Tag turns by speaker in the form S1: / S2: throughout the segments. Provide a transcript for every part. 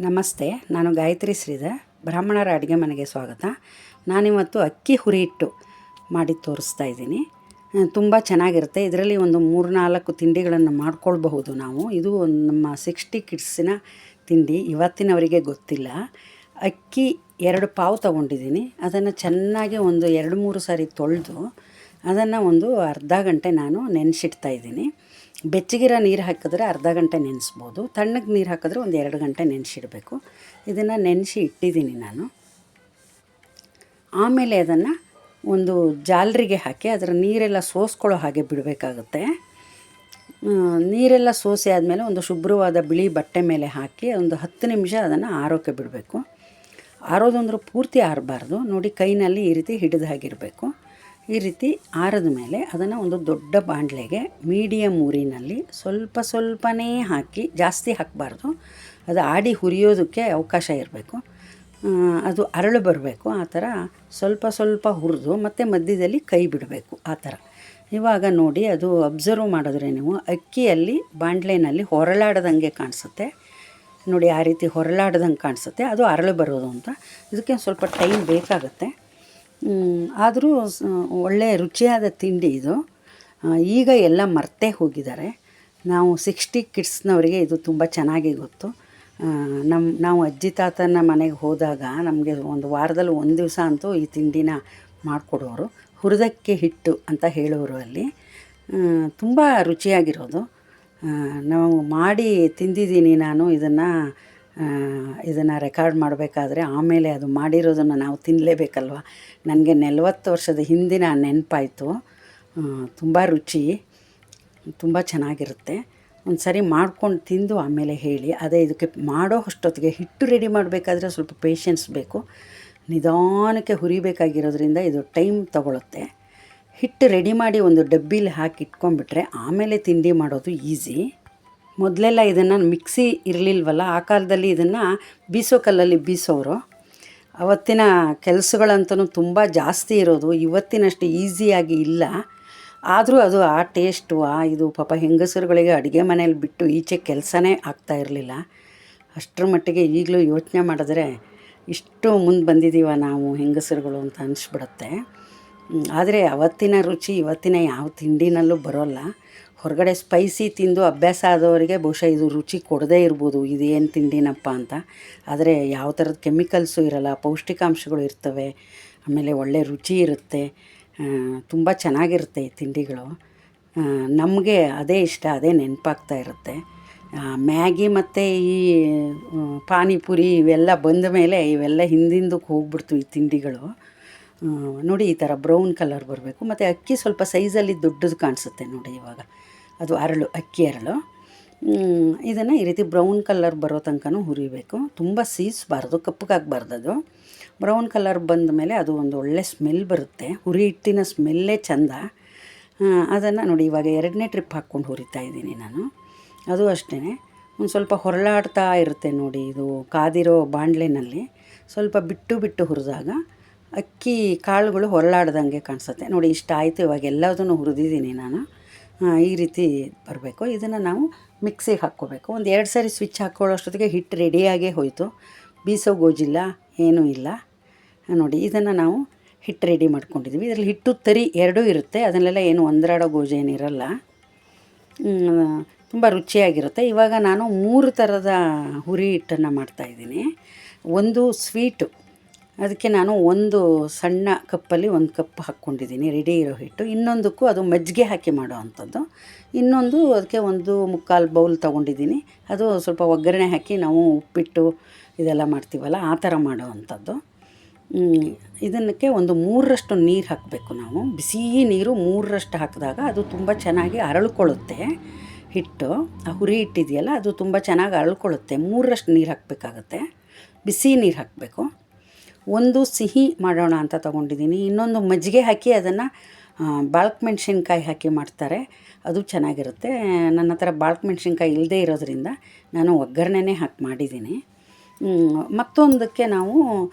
S1: ನಮಸ್ತೆ, ನಾನು ಗಾಯತ್ರಿ ಶ್ರೀಧರ್. ಬ್ರಾಹ್ಮಣರ ಅಡುಗೆ ಮನೆಗೆ ಸ್ವಾಗತ. ನಾನಿವತ್ತು ಅಕ್ಕಿ ಹುರಿ ಹಿಟ್ಟು ಮಾಡಿ ತೋರಿಸ್ತಾ ಇದ್ದೀನಿ. ತುಂಬ ಚೆನ್ನಾಗಿರುತ್ತೆ. ಇದರಲ್ಲಿ ಒಂದು 3-4 ತಿಂಡಿಗಳನ್ನು ಮಾಡ್ಕೊಳ್ಬಹುದು ನಾವು. ಇದು ನಮ್ಮ 60 ಕಿಡ್ಸಿನ ತಿಂಡಿ. ಇವತ್ತಿನವರಿಗೆ ಗೊತ್ತಿಲ್ಲ. ಅಕ್ಕಿ 2 ಪಾವು ತೊಗೊಂಡಿದ್ದೀನಿ. ಅದನ್ನು ಚೆನ್ನಾಗಿ ಒಂದು 2-3 ಸಾರಿ ತೊಳೆದು ಅದನ್ನು ಒಂದು ಅರ್ಧ ಗಂಟೆ ನಾನು ನೆನೆಸಿಡ್ತಾಯಿದ್ದೀನಿ. ಬೆಚ್ಚಗಿರೋ ನೀರು ಹಾಕಿದ್ರೆ ಅರ್ಧ ಗಂಟೆ ನೆನೆಸ್ಬೋದು. ತಣ್ಣಗೆ ನೀರು ಹಾಕಿದ್ರೆ ಒಂದು 2 ಗಂಟೆ ನೆನೆಸಿಡಬೇಕು. ಇದನ್ನು ನೆನೆಸಿ ಇಟ್ಟಿದ್ದೀನಿ ನಾನು. ಆಮೇಲೆ ಅದನ್ನು ಒಂದು ಜಾಲರಿಗೆ ಹಾಕಿ ಅದರ ನೀರೆಲ್ಲ ಸೋಸ್ಕೊಳ್ಳೋ ಹಾಗೆ ಬಿಡಬೇಕಾಗುತ್ತೆ. ನೀರೆಲ್ಲ ಸೋಸಿ ಆದಮೇಲೆ ಒಂದು ಶುಭ್ರವಾದ ಬಿಳಿ ಬಟ್ಟೆ ಮೇಲೆ ಹಾಕಿ ಒಂದು 10 ನಿಮಿಷ ಅದನ್ನು ಆರೋಕ್ಕೆ ಬಿಡಬೇಕು. ಆರೋದಂದ್ರೆ ಪೂರ್ತಿ ಆರಬಾರ್ದು. ನೋಡಿ, ಕೈನಲ್ಲಿ ಈ ರೀತಿ ಹಿಡಿದು ಹಾಗಿರಬೇಕು. ಈ ರೀತಿ ಆರಿದ ಮೇಲೆ ಅದನ್ನು ಒಂದು ದೊಡ್ಡ ಬಾಣಲೆಗೆ ಮೀಡಿಯಮ್ ಊರಿನಲ್ಲಿ ಸ್ವಲ್ಪನೇ ಹಾಕಿ, ಜಾಸ್ತಿ ಹಾಕಬಾರ್ದು. ಅದು ಆಡಿ ಹುರಿಯೋದಕ್ಕೆ ಅವಕಾಶ ಇರಬೇಕು. ಅದು ಅರಳು ಬರಬೇಕು. ಆ ಥರ ಸ್ವಲ್ಪ ಹುರಿದು ಮತ್ತು ಮಧ್ಯದಲ್ಲಿ ಕೈ ಬಿಡಬೇಕು. ಆ ಥರ. ಇವಾಗ ನೋಡಿ, ಅದು ಅಬ್ಸರ್ವ್ ಮಾಡಿದ್ರೆ ನೀವು ಅಕ್ಕಿಯಲ್ಲಿ ಬಾಣಲೆಯಲ್ಲಿ ಹೊರಳಾಡ್ದಂಗೆ ಕಾಣಿಸುತ್ತೆ. ನೋಡಿ, ಆ ರೀತಿ ಹೊರಳಾಡ್ದಂಗೆ ಕಾಣಿಸುತ್ತೆ. ಅದು ಅರಳು ಬರೋದು ಅಂತ. ಇದಕ್ಕೆ ಸ್ವಲ್ಪ ಟೈಮ್ ಬೇಕಾಗುತ್ತೆ. ಆದರೂ ಒಳ್ಳೆಯ ರುಚಿಯಾದ ತಿಂಡಿ ಇದು. ಈಗ ಎಲ್ಲ ಮರ್ತೇ ಹೋಗಿದ್ದಾರೆ. ನಾವು 60 ಕಿಡ್ಸ್ನವರಿಗೆ ಇದು ತುಂಬ ಚೆನ್ನಾಗಿ ಗೊತ್ತು. ನಾವು ಅಜ್ಜಿ ತಾತನ ಮನೆಗೆ ಹೋದಾಗ ನಮಗೆ ಒಂದು ವಾರದಲ್ಲಿ ಒಂದು ದಿವಸ ಅಂತೂ ಈ ತಿಂಡಿನ ಮಾಡಿಕೊಡೋರು. ಹುರಿದಕ್ಕಿ ಹಿಟ್ಟು ಅಂತ ಹೇಳೋರು ಅಲ್ಲಿ. ತುಂಬ ರುಚಿಯಾಗಿರೋದು. ನಾವು ಮಾಡಿ ತಿಂದಿದ್ದೀನಿ ನಾನು ಇದನ್ನು ರೆಕಾರ್ಡ್ ಮಾಡಬೇಕಾದ್ರೆ. ಆಮೇಲೆ ಅದು ಮಾಡಿರೋದನ್ನು ನಾವು ತಿನ್ನಲೇಬೇಕಲ್ವ. ನನಗೆ 40 ವರ್ಷದ ಹಿಂದಿನ ನೆನಪಾಯಿತು. ತುಂಬ ರುಚಿ, ತುಂಬ ಚೆನ್ನಾಗಿರುತ್ತೆ. ಒಂದು ಸರಿ ಮಾಡ್ಕೊಂಡು ತಿಂದು ಆಮೇಲೆ ಹೇಳಿ. ಅದೇ ಇದಕ್ಕೆ ಮಾಡೋ ಅಷ್ಟೊತ್ತಿಗೆ ಹಿಟ್ಟು ರೆಡಿ ಮಾಡಬೇಕಾದ್ರೆ ಸ್ವಲ್ಪ ಪೇಷನ್ಸ್ ಬೇಕು. ನಿಧಾನಕ್ಕೆ ಹುರಿಬೇಕಾಗಿರೋದ್ರಿಂದ ಇದು ಟೈಮ್ ತಗೊಳುತ್ತೆ. ಹಿಟ್ಟು ರೆಡಿ ಮಾಡಿ ಒಂದು ಡಬ್ಬಿಲಿ ಹಾಕಿ ಇಟ್ಕೊಂಡ್ಬಿಟ್ರೆ ಆಮೇಲೆ ತಿಂಡಿ ಮಾಡೋದು ಈಸಿ. ಮೊದಲೆಲ್ಲ ಇದನ್ನು ಮಿಕ್ಸಿ ಇರಲಿಲ್ವಲ್ಲ, ಆ ಕಾಲದಲ್ಲಿ ಇದನ್ನು ಬೀಸೋ ಕಲ್ಲಲ್ಲಿ ಬೀಸೋರು. ಅವತ್ತಿನ ಕೆಲಸಗಳಂತೂ ತುಂಬ ಜಾಸ್ತಿ ಇರೋದು. ಇವತ್ತಿನಷ್ಟು ಈಸಿಯಾಗಿ ಇಲ್ಲ. ಆದರೂ ಅದು ಆ ಟೇಸ್ಟು ಇದು ಪಾಪ ಹೆಂಗಸರುಗಳಿಗೆ ಅಡುಗೆ ಮನೇಲಿ ಬಿಟ್ಟು ಈಚೆ ಕೆಲಸನೇ ಆಗ್ತಾ ಇರಲಿಲ್ಲ. ಅಷ್ಟರ ಮಟ್ಟಿಗೆ ಈಗಲೂ ಯೋಚನೆ ಮಾಡಿದ್ರೆ ಇಷ್ಟು ಮುಂದೆ ಬಂದಿದ್ದೀವ ನಾವು ಹೆಂಗಸರುಗಳು ಅಂತ ಅನಿಸ್ಬಿಡುತ್ತೆ. ಆದರೆ ಅವತ್ತಿನ ರುಚಿ ಇವತ್ತಿನ ಯಾವ ತಿಂಡಿನಲ್ಲೂ ಬರೋಲ್ಲ. ಹೊರಗಡೆ ಸ್ಪೈಸಿ ತಿಂದು ಅಭ್ಯಾಸ ಆದವರಿಗೆ ಬಹುಶಃ ಇದು ರುಚಿ ಕೊಡದೇ ಇರ್ಬೋದು, ಇದೇನು ತಿಂಡಿನಪ್ಪ ಅಂತ. ಆದರೆ ಯಾವ ಥರದ ಕೆಮಿಕಲ್ಸು ಇರಲ್ಲ, ಪೌಷ್ಟಿಕಾಂಶಗಳು ಇರ್ತವೆ, ಆಮೇಲೆ ಒಳ್ಳೆ ರುಚಿ ಇರುತ್ತೆ. ತುಂಬ ಚೆನ್ನಾಗಿರುತ್ತೆ ಈ ತಿಂಡಿಗಳು. ನಮಗೆ ಅದೇ ಇಷ್ಟ, ಅದೇ ನೆನಪಾಗ್ತಾ ಇರುತ್ತೆ. ಮ್ಯಾಗಿ ಮತ್ತು ಈ ಪಾನಿಪುರಿ ಇವೆಲ್ಲ ಬಂದ ಮೇಲೆ ಇವೆಲ್ಲ ಹಿಂದಿಂದಕ್ಕೆ ಹೋಗ್ಬಿಡ್ತು ಈ ತಿಂಡಿಗಳು. ನೋಡಿ, ಈ ಥರ ಬ್ರೌನ್ ಕಲರ್ ಬರಬೇಕು. ಮತ್ತು ಅಕ್ಕಿ ಸ್ವಲ್ಪ ಸೈಜಲ್ಲಿ ದೊಡ್ಡದು ಕಾಣಿಸುತ್ತೆ ನೋಡಿ. ಇವಾಗ ಅದು ಅರಳು, ಅಕ್ಕಿ ಅರಳು. ಇದನ್ನು ಈ ರೀತಿ ಬ್ರೌನ್ ಕಲರ್ ಬರೋ ತನಕ ಹುರಿಬೇಕು. ತುಂಬ ಸೀಸಬಾರ್ದು, ಕಪ್ಪಗಾಗಬಾರ್ದು. ಅದು ಬ್ರೌನ್ ಕಲರ್ ಬಂದ ಮೇಲೆ ಅದು ಒಂದು ಒಳ್ಳೆ ಸ್ಮೆಲ್ ಬರುತ್ತೆ. ಹುರಿ ಹಿಟ್ಟಿನ ಸ್ಮೆಲ್ಲೇ ಚೆಂದ. ಅದನ್ನು ನೋಡಿ, ಇವಾಗ 2ನೇ ಟ್ರಿಪ್ ಹಾಕ್ಕೊಂಡು ಹುರಿತಾ ಇದ್ದೀನಿ ನಾನು. ಅದು ಅಷ್ಟೇ, ಒಂದು ಸ್ವಲ್ಪ ಹೊರಳಾಡ್ತಾ ಇರುತ್ತೆ ನೋಡಿ. ಇದು ಕಾದಿರೋ ಬಾಣಲೆನಲ್ಲಿ ಸ್ವಲ್ಪ ಬಿಟ್ಟು ಹುರಿದಾಗ ಅಕ್ಕಿ ಕಾಳುಗಳು ಹೊರಳಾಡ್ದಂಗೆ ಕಾಣಿಸುತ್ತೆ ನೋಡಿ. ಇಷ್ಟ ಆಯಿತು. ಇವಾಗ ಎಲ್ಲದನ್ನು ಹುರಿದಿದ್ದೀನಿ ನಾನು. ಈ ರೀತಿ ಬರಬೇಕು. ಇದನ್ನು ನಾವು ಮಿಕ್ಸಿಗೆ ಹಾಕ್ಕೋಬೇಕು. ಒಂದು 2 ಸಾರಿ ಸ್ವಿಚ್ ಹಾಕ್ಕೊಳ್ಳೋಷ್ಟೊತ್ತಿಗೆ ಹಿಟ್ಟು ರೆಡಿಯಾಗೇ ಹೋಯಿತು. ಬೀಸೋ ಗೋಜಿಲ್ಲ, ಏನೂ ಇಲ್ಲ ನೋಡಿ. ಇದನ್ನು ನಾವು ಹಿಟ್ಟು ರೆಡಿ ಮಾಡ್ಕೊಂಡಿದ್ದೀವಿ. ಇದರಲ್ಲಿ ಹಿಟ್ಟು ತರಿ 2 ಇರುತ್ತೆ. ಅದನ್ನೆಲ್ಲ ಏನು ಒಂದರಾಡೋ ಗೋಜೇನಿರಲ್ಲ. ತುಂಬ ರುಚಿಯಾಗಿರುತ್ತೆ. ಇವಾಗ ನಾನು 3 ಥರದ ಹುರಿ ಹಿಟ್ಟನ್ನು ಮಾಡ್ತಾಯಿದ್ದೀನಿ. ಒಂದು ಸ್ವೀಟು, ಅದಕ್ಕೆ ನಾನು ಒಂದು ಸಣ್ಣ ಕಪ್ಪಲ್ಲಿ 1 ಕಪ್ ಹಾಕ್ಕೊಂಡಿದ್ದೀನಿ ರೆಡಿ ಇರೋ ಹಿಟ್ಟು. ಇನ್ನೊಂದಕ್ಕೂ ಅದು ಮಜ್ಜಿಗೆ ಹಾಕಿ ಮಾಡೋ ಅಂಥದ್ದು. ಇನ್ನೊಂದು ಅದಕ್ಕೆ 1-1/4 ಬೌಲ್ ತೊಗೊಂಡಿದ್ದೀನಿ. ಅದು ಸ್ವಲ್ಪ ಒಗ್ಗರಣೆ ಹಾಕಿ ನಾವು ಉಪ್ಪಿಟ್ಟು ಇದೆಲ್ಲ ಮಾಡ್ತೀವಲ್ಲ, ಆ ಥರ ಮಾಡೋ ಅಂಥದ್ದು. ಇದಕ್ಕೆ ಒಂದು 3ರಷ್ಟು ನೀರು ಹಾಕಬೇಕು ನಾವು. ಬಿಸಿ ನೀರು 3ರಷ್ಟು ಹಾಕಿದಾಗ ಅದು ತುಂಬ ಚೆನ್ನಾಗಿ ಅರಳ್ಕೊಳ್ಳುತ್ತೆ ಹಿಟ್ಟು. ಆ ಹುರಿ ಹಿಟ್ಟಿದೆಯಲ್ಲ, ಅದು ತುಂಬ ಚೆನ್ನಾಗಿ ಅರಳ್ಕೊಳ್ಳುತ್ತೆ. 3ರಷ್ಟು ನೀರು ಹಾಕಬೇಕಾಗತ್ತೆ. ಬಿಸಿ ನೀರು ಹಾಕಬೇಕು. ಒಂದು ಸಿಹಿ ಮಾಡೋಣ ಅಂತ ತೊಗೊಂಡಿದ್ದೀನಿ. ಇನ್ನೊಂದು ಮಜ್ಜಿಗೆ ಹಾಕಿ ಅದನ್ನು ಬಾಳ್ಕ್ ಮೆಣಸಿನ್ಕಾಯಿ ಹಾಕಿ ಮಾಡ್ತಾರೆ, ಅದು ಚೆನ್ನಾಗಿರುತ್ತೆ. ನನ್ನ ಹತ್ರ ಬಾಳ್ಕ್ ಮೆಣಸಿನ್ಕಾಯಿ ಇಲ್ಲದೇ ಇರೋದ್ರಿಂದ ನಾನು ಒಗ್ಗರಣೆನೇ ಹಾಕಿ ಮಾಡಿದ್ದೀನಿ. ಮತ್ತೊಂದಕ್ಕೆ ನಾವು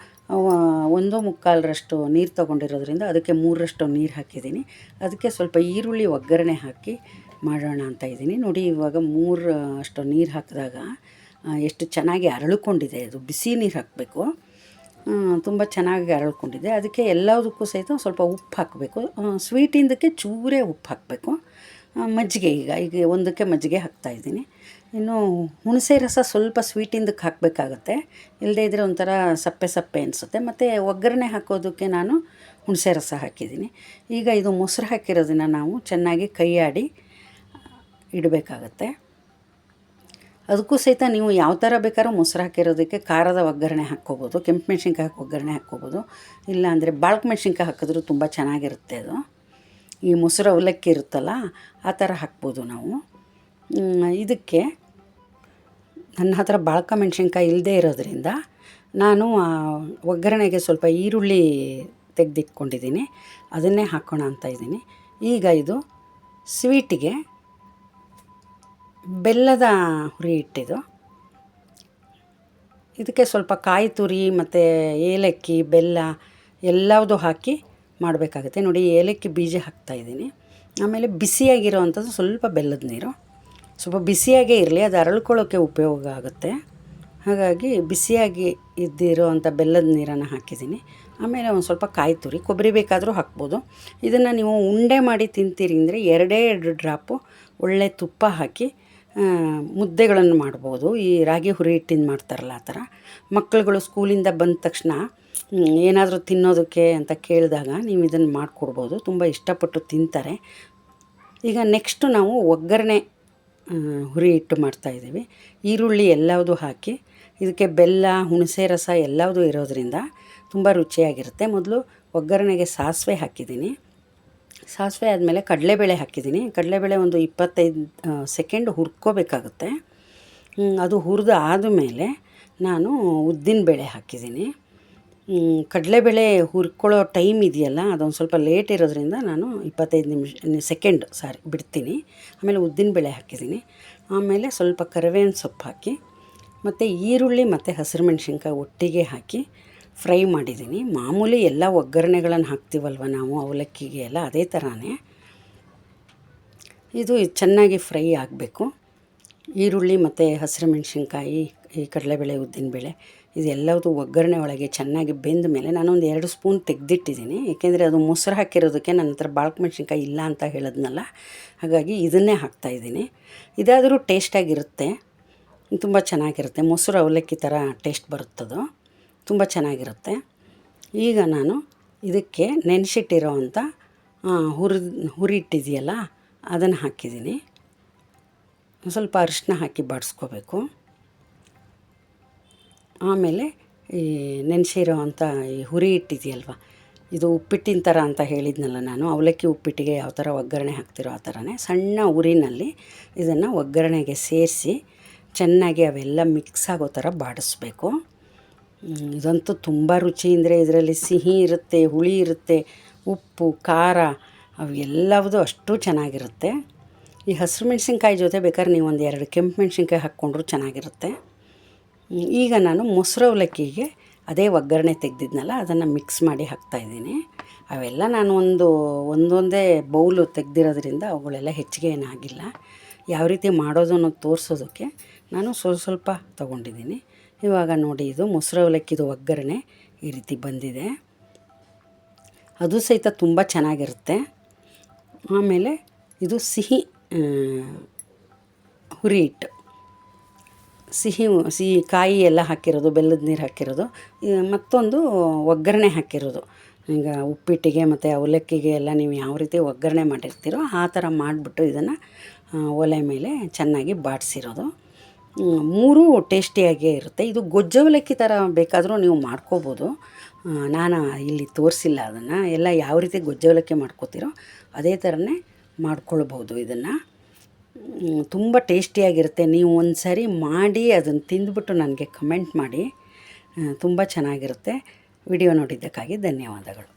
S1: 1-1/4ರಷ್ಟು ನೀರು ತೊಗೊಂಡಿರೋದ್ರಿಂದ ಅದಕ್ಕೆ 3ರಷ್ಟು ನೀರು ಹಾಕಿದ್ದೀನಿ. ಅದಕ್ಕೆ ಸ್ವಲ್ಪ ಈರುಳ್ಳಿ ಒಗ್ಗರಣೆ ಹಾಕಿ ಮಾಡೋಣ ಅಂತ ಇದ್ದೀನಿ ನೋಡಿ. ಇವಾಗ 3 ಅಷ್ಟು ನೀರು ಹಾಕಿದಾಗ ಎಷ್ಟು ಚೆನ್ನಾಗಿ ಅರಳಿಕೊಂಡಿದೆ. ಅದು ಬಿಸಿ ನೀರು ಹಾಕಬೇಕು. ತುಂಬ ಚೆನ್ನಾಗಿ ಅರಳ್ಕೊಂಡಿದೆ. ಅದಕ್ಕೆ ಎಲ್ಲದಕ್ಕೂ ಸಹಿತ ಸ್ವಲ್ಪ ಉಪ್ಪು ಹಾಕಬೇಕು. ಸ್ವೀಟಿಂದಕ್ಕೆ ಚೂರೇ ಉಪ್ಪು ಹಾಕಬೇಕು. ಮಜ್ಜಿಗೆ ಈಗ ಒಂದಕ್ಕೆ ಮಜ್ಜಿಗೆ ಹಾಕ್ತಾಯಿದ್ದೀನಿ. ಇನ್ನು ಹುಣಸೆ ರಸ ಸ್ವಲ್ಪ ಸ್ವೀಟಿಂದಕ್ಕೆ ಹಾಕಬೇಕಾಗತ್ತೆ. ಇಲ್ಲದೇ ಇದ್ದರೆ ಒಂಥರ ಸಪ್ಪೆ ಸಪ್ಪೆ ಅನಿಸುತ್ತೆ. ಮತ್ತು ಒಗ್ಗರಣೆ ಹಾಕೋದಕ್ಕೆ ನಾನು ಹುಣಸೆ ರಸ ಹಾಕಿದ್ದೀನಿ. ಈಗ ಇದು ಮೊಸರು ಹಾಕಿರೋದನ್ನು ನಾವು ಚೆನ್ನಾಗಿ ಕೈಯಾಡಿ ಇಡಬೇಕಾಗತ್ತೆ. ಅದಕ್ಕೂ ಸಹಿತ ನೀವು ಯಾವ ಥರ ಬೇಕಾದ್ರೂ ಮೊಸರು ಹಾಕಿರೋದಕ್ಕೆ ಖಾರದ ಒಗ್ಗರಣೆ ಹಾಕ್ಕೋಬೋದು, ಕೆಂಪು ಮೆಣ್ಸಿನ್ಕಾಯಿ ಹಾಕಿ ಒಗ್ಗರಣೆ ಹಾಕ್ಕೋಬೋದು. ಇಲ್ಲ ಅಂದರೆ ಬಾಳ್ಕೆ ಮೆಣ್ಸಿನ್ಕಾಯಿ ಹಾಕಿದ್ರೂ ತುಂಬ ಚೆನ್ನಾಗಿರುತ್ತೆ. ಅದು ಈ ಮೊಸರು ಅವಲಕ್ಕಿ ಇರುತ್ತಲ್ಲ ಆ ಥರ ಹಾಕ್ಬೋದು ನಾವು. ಇದಕ್ಕೆ ನನ್ನ ಹತ್ರ ಬಾಳ್ಕೆ ಮೆಣ್ಸಿನ್ಕಾಯಿ ಇಲ್ಲದೇ ಇರೋದ್ರಿಂದ ನಾನು ಒಗ್ಗರಣೆಗೆ ಸ್ವಲ್ಪ ಈರುಳ್ಳಿ ತೆಗೆದಿಟ್ಕೊಂಡಿದ್ದೀನಿ. ಅದನ್ನೇ ಹಾಕೋಣ ಅಂತ ಇದ್ದೀನಿ. ಈಗ ಇದು ಸ್ವೀಟಿಗೆ ಬೆಲ್ಲದ ಹುರಿ ಇಟ್ಟಿದ್ದು. ಇದಕ್ಕೆ ಸ್ವಲ್ಪ ಕಾಯಿ ತುರಿ ಮತ್ತು ಏಲಕ್ಕಿ, ಬೆಲ್ಲ ಎಲ್ಲವುದು ಹಾಕಿ ಮಾಡಬೇಕಾಗುತ್ತೆ. ನೋಡಿ, ಏಲಕ್ಕಿ ಬೀಜ ಹಾಕ್ತಾಯಿದ್ದೀನಿ. ಆಮೇಲೆ ಬಿಸಿಯಾಗಿರೋ ಅಂಥದ್ದು ಸ್ವಲ್ಪ ಬೆಲ್ಲದ ನೀರು. ಸ್ವಲ್ಪ ಬಿಸಿಯಾಗೇ ಇರಲಿ, ಅದು ಅರಳ್ಕೊಳ್ಳೋಕ್ಕೆ ಉಪಯೋಗ ಆಗುತ್ತೆ. ಹಾಗಾಗಿ ಬಿಸಿಯಾಗಿ ಇದ್ದಿರೋ ಅಂಥ ಬೆಲ್ಲದ ನೀರನ್ನು ಹಾಕಿದ್ದೀನಿ. ಆಮೇಲೆ ಒಂದು ಸ್ವಲ್ಪ ಕಾಯಿ ತುರಿ, ಕೊಬ್ಬರಿ ಬೇಕಾದರೂ ಹಾಕ್ಬೋದು. ಇದನ್ನು ನೀವು ಉಂಡೆ ಮಾಡಿ ತಿಂತೀರಿ ಅಂದರೆ 2 ಡ್ರಾಪು ಒಳ್ಳೆ ತುಪ್ಪ ಹಾಕಿ ಮುದ್ದೆಗಳನ್ನು ಮಾಡ್ಬೋದು. ಈ ರಾಗಿ ಹುರಿ ಹಿಟ್ಟಿಂದ ಮಾಡ್ತಾರಲ್ಲ ಆ ಥರ. ಮಕ್ಕಳುಗಳು ಸ್ಕೂಲಿಂದ ಬಂದ ತಕ್ಷಣ ಏನಾದರೂ ತಿನ್ನೋದಕ್ಕೆ ಅಂತ ಕೇಳಿದಾಗ ನೀವು ಇದನ್ನು ಮಾಡಿಕೊಡ್ಬೋದು. ತುಂಬ ಇಷ್ಟಪಟ್ಟು ತಿಂತಾರೆ. ಈಗ ನೆಕ್ಸ್ಟು ನಾವು ಒಗ್ಗರಣೆ ಹುರಿ ಹಿಟ್ಟು ಮಾಡ್ತಾಯಿದ್ದೀವಿ. ಈರುಳ್ಳಿ ಎಲ್ಲವುದು ಹಾಕಿ ಇದಕ್ಕೆ ಬೆಲ್ಲ, ಹುಣಸೆ ರಸ ಎಲ್ಲವುದು ಇರೋದರಿಂದ ತುಂಬ ರುಚಿಯಾಗಿರುತ್ತೆ. ಮೊದಲು ಒಗ್ಗರಣೆಗೆ ಸಾಸಿವೆ ಹಾಕಿದ್ದೀನಿ. ಸಾಸಿವೆ ಆದಮೇಲೆ ಕಡಲೆಬೇಳೆ ಹಾಕಿದ್ದೀನಿ. ಕಡಲೆಬೇಳೆ ಒಂದು 25 ಸೆಕೆಂಡ್ ಹುರ್ಕೋಬೇಕಾಗುತ್ತೆ. ಅದು ಹುರಿದು ಆದಮೇಲೆ ನಾನು ಉದ್ದಿನಬೇಳೆ ಹಾಕಿದ್ದೀನಿ. ಕಡಲೆಬೇಳೆ ಹುರ್ಕೊಳ್ಳೋ ಟೈಮ್ ಇದೆಯಲ್ಲ, ಅದೊಂದು ಸ್ವಲ್ಪ ಲೇಟ್ ಇರೋದ್ರಿಂದ ನಾನು 25 ಸೆಕೆಂಡ್ ಬಿಡ್ತೀನಿ. ಆಮೇಲೆ ಉದ್ದಿನಬೇಳೆ ಹಾಕಿದ್ದೀನಿ. ಆಮೇಲೆ ಸ್ವಲ್ಪ ಕರಿಬೇವಿನ ಸೊಪ್ಪು ಹಾಕಿ ಮತ್ತು ಈರುಳ್ಳಿ ಮತ್ತು ಹಸಿರು ಮೆಣಸಿನ್ಕಾಯಿ ಒಟ್ಟಿಗೆ ಹಾಕಿ ಫ್ರೈ ಮಾಡಿದ್ದೀನಿ. ಮಾಮೂಲಿ ಎಲ್ಲ ಒಗ್ಗರಣೆಗಳನ್ನು ಹಾಕ್ತೀವಲ್ವ ನಾವು ಅವಲಕ್ಕಿಗೆ ಎಲ್ಲ, ಅದೇ ಥರನೇ ಇದು ಚೆನ್ನಾಗಿ ಫ್ರೈ ಆಗಬೇಕು. ಈರುಳ್ಳಿ ಮತ್ತು ಹಸಿರು ಮೆಣಸಿನ್ಕಾಯಿ, ಈ ಕಡಲೆಬೇಳೆ, ಉದ್ದಿನಬೇಳೆ ಇದೆಲ್ಲವುದು ಒಗ್ಗರಣೆ ಒಳಗೆ ಚೆನ್ನಾಗಿ ಬೆಂದ ಮೇಲೆ ನಾನೊಂದು 2 ಸ್ಪೂನ್ ತೆಗೆದಿಟ್ಟಿದ್ದೀನಿ. ಏಕೆಂದರೆ ಅದು ಮೊಸರು ಹಾಕಿರೋದಕ್ಕೆ ನನ್ನ ಹತ್ರ ಬಾಳ್ಕೆ ಮೆಣಸಿನ್ಕಾಯಿ ಇಲ್ಲ ಅಂತ ಹೇಳಿದ್ನಲ್ಲ, ಹಾಗಾಗಿ ಇದನ್ನೇ ಹಾಕ್ತಾಯಿದ್ದೀನಿ. ಇದಾದರೂ ಟೇಸ್ಟಾಗಿರುತ್ತೆ, ತುಂಬ ಚೆನ್ನಾಗಿರುತ್ತೆ. ಮೊಸರು ಅವಲಕ್ಕಿ ಥರ ಟೇಸ್ಟ್ ಬರುತ್ತದು, ತುಂಬ ಚೆನ್ನಾಗಿರುತ್ತೆ. ಈಗ ನಾನು ಇದಕ್ಕೆ ನೆನೆಸಿಟ್ಟಿರೋ ಅಂಥ ಹುರಿಟ್ಟಿದೆಯಲ್ಲ ಅದನ್ನು ಹಾಕಿದ್ದೀನಿ. ಸ್ವಲ್ಪ ಅರಿಶಿನ ಹಾಕಿ ಬಾಡಿಸ್ಕೋಬೇಕು. ಆಮೇಲೆ ಈ ನೆನೆಸಿರೋ ಅಂಥ ಈ ಹುರಿ ಇಟ್ಟಿದೆಯಲ್ವ, ಇದು ಉಪ್ಪಿಟ್ಟಿನ ಥರ ಅಂತ ಹೇಳಿದ್ನಲ್ಲ ನಾನು, ಅವಲಕ್ಕಿ ಉಪ್ಪಿಟ್ಟಿಗೆ ಯಾವ ಥರ ಒಗ್ಗರಣೆ ಹಾಕ್ತಿರೋ ಆ ಥರನೇ ಸಣ್ಣ ಉರಿನಲ್ಲಿ ಇದನ್ನು ಒಗ್ಗರಣೆಗೆ ಸೇರಿಸಿ ಚೆನ್ನಾಗಿ ಅವೆಲ್ಲ ಮಿಕ್ಸ್ ಆಗೋ ಥರ ಬಾಡಿಸ್ಬೇಕು. ಇದಂತೂ ತುಂಬ ರುಚಿ. ಅಂದರೆ ಇದರಲ್ಲಿ ಸಿಹಿ ಇರುತ್ತೆ, ಹುಳಿ ಇರುತ್ತೆ, ಉಪ್ಪು, ಖಾರ ಅವು ಎಲ್ಲವುದು ಅಷ್ಟು ಚೆನ್ನಾಗಿರುತ್ತೆ. ಈ ಹಸಿರು ಮೆಣಸಿನ್ಕಾಯಿ ಜೊತೆ ಬೇಕಾದ್ರೆ ನೀವು ಒಂದು 2 ಕೆಂಪು ಮೆಣಸಿನ್ಕಾಯಿ ಹಾಕ್ಕೊಂಡ್ರೂ ಚೆನ್ನಾಗಿರುತ್ತೆ. ಈಗ ನಾನು ಮೊಸರು ಅವಲಕ್ಕಿಗೆ ಅದೇ ಒಗ್ಗರಣೆ ತೆಗೆದಿದ್ನಲ್ಲ ಅದನ್ನು ಮಿಕ್ಸ್ ಮಾಡಿ ಹಾಕ್ತಾಯಿದ್ದೀನಿ. ಅವೆಲ್ಲ ನಾನು ಒಂದೊಂದೇ ಬೌಲು ತೆಗೆದಿರೋದ್ರಿಂದ ಅವುಗಳೆಲ್ಲ ಹೆಚ್ಚಿಗೆ ಏನಾಗಿಲ್ಲ. ಯಾವ ರೀತಿ ಮಾಡೋದನ್ನು ತೋರಿಸೋದಕ್ಕೆ ನಾನು ಸ್ವಲ್ಪ ತೊಗೊಂಡಿದ್ದೀನಿ. ಇವಾಗ ನೋಡಿ, ಇದು ಮೊಸರು ಅವಲಕ್ಕಿದು ಒಗ್ಗರಣೆ ಈ ರೀತಿ ಬಂದಿದೆ. ಅದು ಸಹಿತ ತುಂಬ ಚೆನ್ನಾಗಿರುತ್ತೆ. ಆಮೇಲೆ ಇದು ಸಿಹಿ ಹುರಿ ಹಿಟ್ಟು, ಸಿಹಿ ಕಾಯಿ ಎಲ್ಲ ಹಾಕಿರೋದು, ಬೆಲ್ಲದ ನೀರು ಹಾಕಿರೋದು, ಮತ್ತೊಂದು ಒಗ್ಗರಣೆ ಹಾಕಿರೋದು. ಈಗ ಉಪ್ಪಿಟ್ಟಿಗೆ ಮತ್ತು ಅವಲಕ್ಕಿಗೆ ಎಲ್ಲ ನೀವು ಯಾವ ರೀತಿ ಒಗ್ಗರಣೆ ಮಾಡಿರ್ತೀರೋ ಆ ಥರ ಮಾಡಿಬಿಟ್ಟು ಇದನ್ನು ಒಲೆ ಮೇಲೆ ಚೆನ್ನಾಗಿ ಬಾಡಿಸಿರೋದು. 3 ಟೇಸ್ಟಿಯಾಗೇ ಇರುತ್ತೆ. ಇದು ಗೊಜ್ಜು ಅವಲಕ್ಕಿ ಥರ ಬೇಕಾದರೂ ನೀವು ಮಾಡ್ಕೋಬೋದು. ನಾನು ಇಲ್ಲಿ ತೋರಿಸಿಲ್ಲ ಅದನ್ನು. ಎಲ್ಲ ಯಾವ ರೀತಿ ಗೊಜ್ಜು ಅವಲಕ್ಕಿ ಮಾಡ್ಕೋತೀರೋ ಅದೇ ಥರನೇ ಮಾಡ್ಕೊಳ್ಬೋದು. ಇದನ್ನು ತುಂಬ ಟೇಸ್ಟಿಯಾಗಿರುತ್ತೆ. ನೀವು ಒಂದು ಸಾರಿ ಮಾಡಿ ಅದನ್ನು ತಿಂದುಬಿಟ್ಟು ನನಗೆ ಕಮೆಂಟ್ ಮಾಡಿ. ತುಂಬ ಚೆನ್ನಾಗಿರುತ್ತೆ. ವಿಡಿಯೋ ನೋಡಿದ್ದಕ್ಕಾಗಿ ಧನ್ಯವಾದಗಳು.